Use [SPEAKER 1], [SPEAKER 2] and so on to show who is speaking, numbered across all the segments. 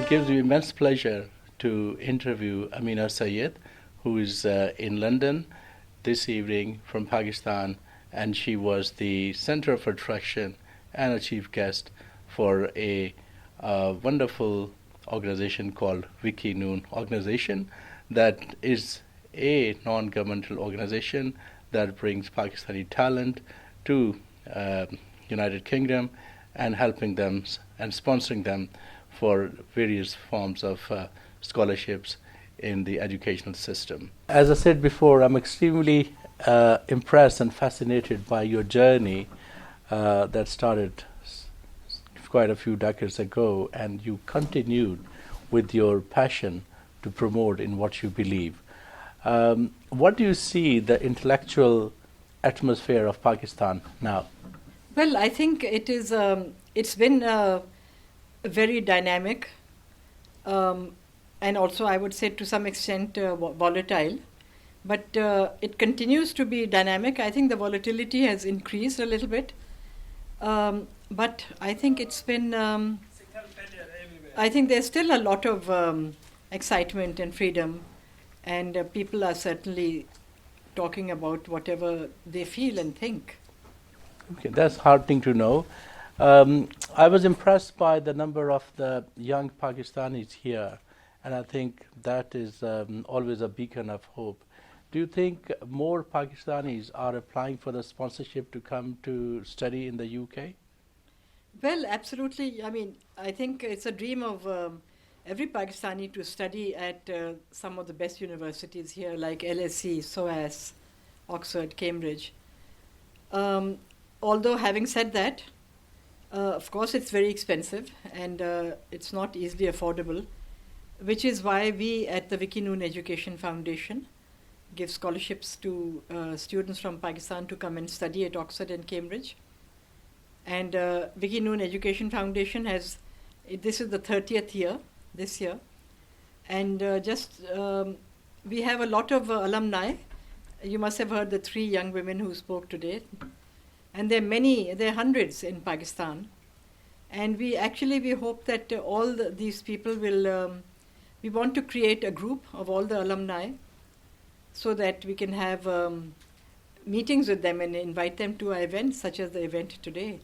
[SPEAKER 1] gives me immense pleasure to interview Ameena Sayyid, who is in London this evening from Pakistan, and she was the center of attraction and a chief guest for a wonderful organization called Wiki Noon organization that is a non-governmental organization that brings Pakistani talent to United Kingdom and helping them and sponsoring them for various forms of scholarships in the educational system. As I said before, I'm extremely impressed and fascinated by your journey that started quite a few decades ago, and you continued with your passion to promote in what you believe. What do you see the intellectual atmosphere of Pakistan now?
[SPEAKER 2] Well, I think it's been very dynamic, and also I would say to some extent volatile. But it continues to be dynamic. I think the volatility has increased a little bit. But I think it's been, I think there's still a lot of excitement and freedom, and people are certainly talking about whatever they feel and think.
[SPEAKER 1] Okay, that's heartening to know. I was impressed by the number of the young Pakistanis here, and I think that is always a beacon of hope. Do you think more Pakistanis are applying for the sponsorship to come to study in the UK?
[SPEAKER 2] Well, absolutely. I mean, I think it's a dream of every Pakistani to study at some of the best universities here, like LSE, SOAS, Oxford, Cambridge. Although, having said that, of course, it's very expensive and it's not easily affordable, which is why we at the Wiki Noon Education Foundation give scholarships to students from Pakistan to come and study at Oxford and Cambridge. And Wiki Noon Education Foundation this is the 30th year, this year. And we have a lot of alumni. You must have heard the 3 young women who spoke today. And there are hundreds in Pakistan. And we hope that all these people we want to create a group of all the alumni so that we can have meetings with them and invite them to our events, such as the event today.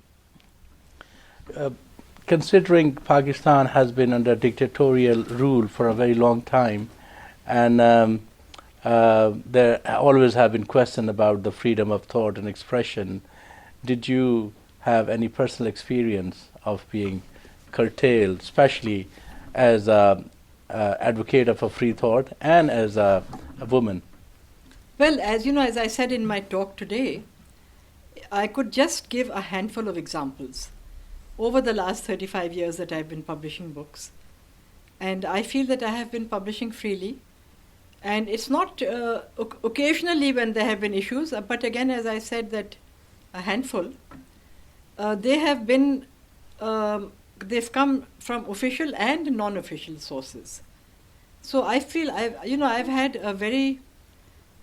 [SPEAKER 1] Considering Pakistan has been under dictatorial rule for a very long time, and there always have been questions about the freedom of thought and expression, did you have any personal experience of being curtailed, especially as an advocate of a free thought and as a woman?
[SPEAKER 2] Well, as you know, as I said in my talk today, I could just give a handful of examples over the last 35 years that I've been publishing books. And I feel that I have been publishing freely. And it's not occasionally when there have been issues, but again, as I said, that a handful, they have been, they've come from official and non-official sources. So I feel I've had a very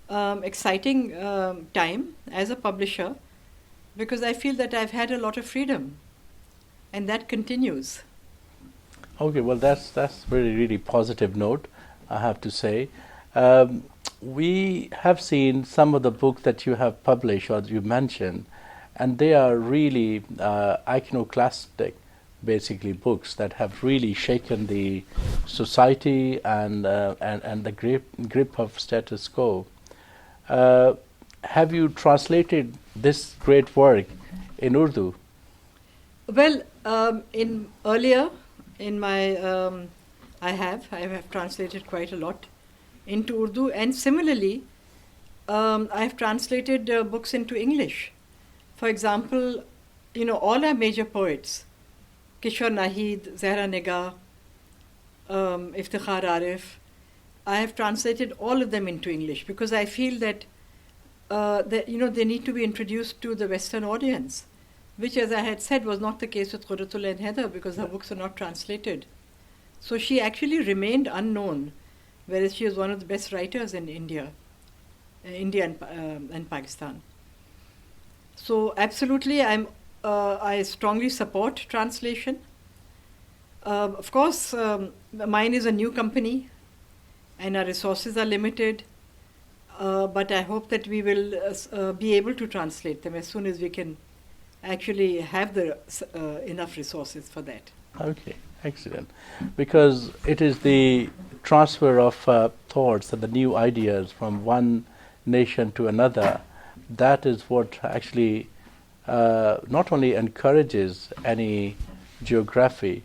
[SPEAKER 2] exciting time as a publisher, because I feel that I've had a lot of freedom, and that continues.
[SPEAKER 1] Okay, well, that's really, really positive note, I have to say. We have seen some of the books that you have published or you mentioned, and they are really iconoclastic, basically books that have really shaken the society and the grip of status quo. Have you translated this great work in Urdu?
[SPEAKER 2] Well, I have translated quite a lot into Urdu, and similarly, I have translated books into English. For example, all our major poets, Kishore Nahid, Zahra Nigah, Iftikhar Arif, I have translated all of them into English because I feel that they need to be introduced to the Western audience, which, as I had said, was not the case with Qurratullah and Heather because her books are not translated. So she actually remained unknown, whereas she was one of the best writers in India and Pakistan. So absolutely, I strongly support translation. Of course, mine is a new company and our resources are limited, but I hope that we will be able to translate them as soon as we can actually have the enough resources for that.
[SPEAKER 1] Okay, excellent. Because it is the transfer of thoughts and the new ideas from one nation to another, that is what actually not only encourages any geography,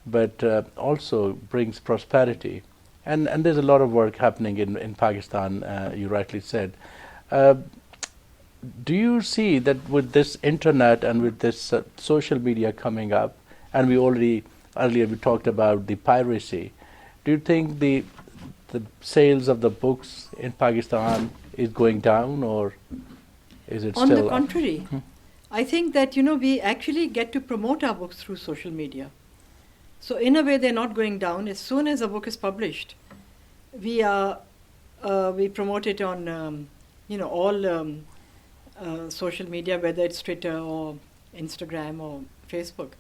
[SPEAKER 1] but also brings prosperity. And there's a lot of work happening in Pakistan, you rightly said. Do you see that with this internet and with this social media coming up, and earlier we talked about the piracy, do you think the sales of the books in Pakistan is going down, or is it
[SPEAKER 2] On
[SPEAKER 1] still
[SPEAKER 2] the contrary, I think that we actually get to promote our books through social media. So in a way, they're not going down. As soon as a book is published, we promote it on all social media, whether it's Twitter or Instagram or Facebook.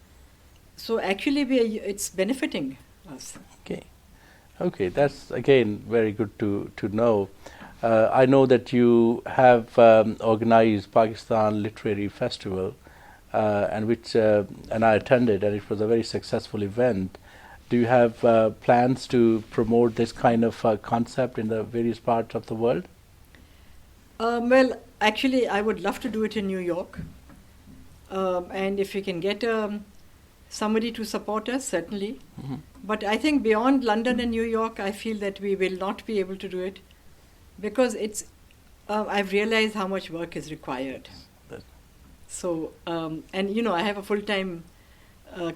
[SPEAKER 2] So actually, it's benefiting us.
[SPEAKER 1] Okay, that's again very good to know. I know that you have organized Pakistan Literary Festival, and I attended, and it was a very successful event. Do you have plans to promote this kind of concept in the various parts of the world?
[SPEAKER 2] Well, actually, I would love to do it in New York, and if we can get somebody to support us, certainly.
[SPEAKER 1] Mm-hmm.
[SPEAKER 2] But I think beyond London and New York, I feel that we will not be able to do it because I've realized how much work is required. So, and I have a full-time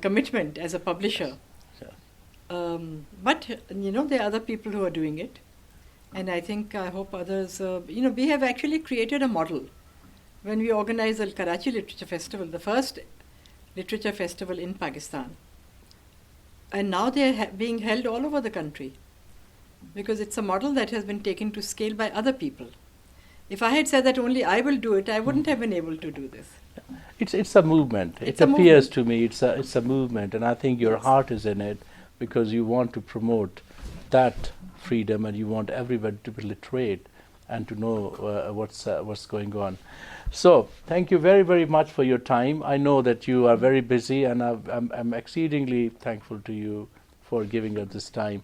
[SPEAKER 2] commitment as a publisher. But, there are other people who are doing it. And I hope others, we have actually created a model. When we organized the Karachi Literature Festival, the first literature festival in Pakistan, and now they are being held all over the country because it's a model that has been taken to scale by other people. If I had said that only I will do it, I wouldn't have been able to do this.
[SPEAKER 1] It's a movement. It appears to me it's a movement, and I think your heart is in it because you want to promote that freedom and you want everybody to be literate and to know what's going on. So thank you very, very much for your time. I know that you are very busy, and I'm exceedingly thankful to you for giving us this time.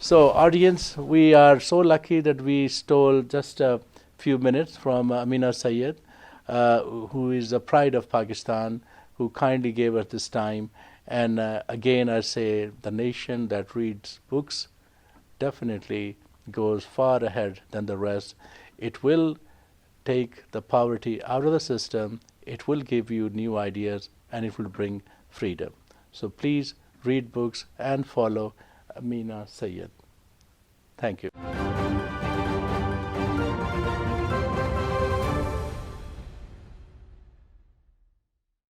[SPEAKER 1] So audience, we are so lucky that we stole just a few minutes from Ameena Saiyid, who is the pride of Pakistan, who kindly gave us this time. And again, I say the nation that reads books definitely goes far ahead than the rest. It will take the poverty out of the system, it will give you new ideas, and it will bring freedom. So please read books and follow Ameena Saiyid. Thank you.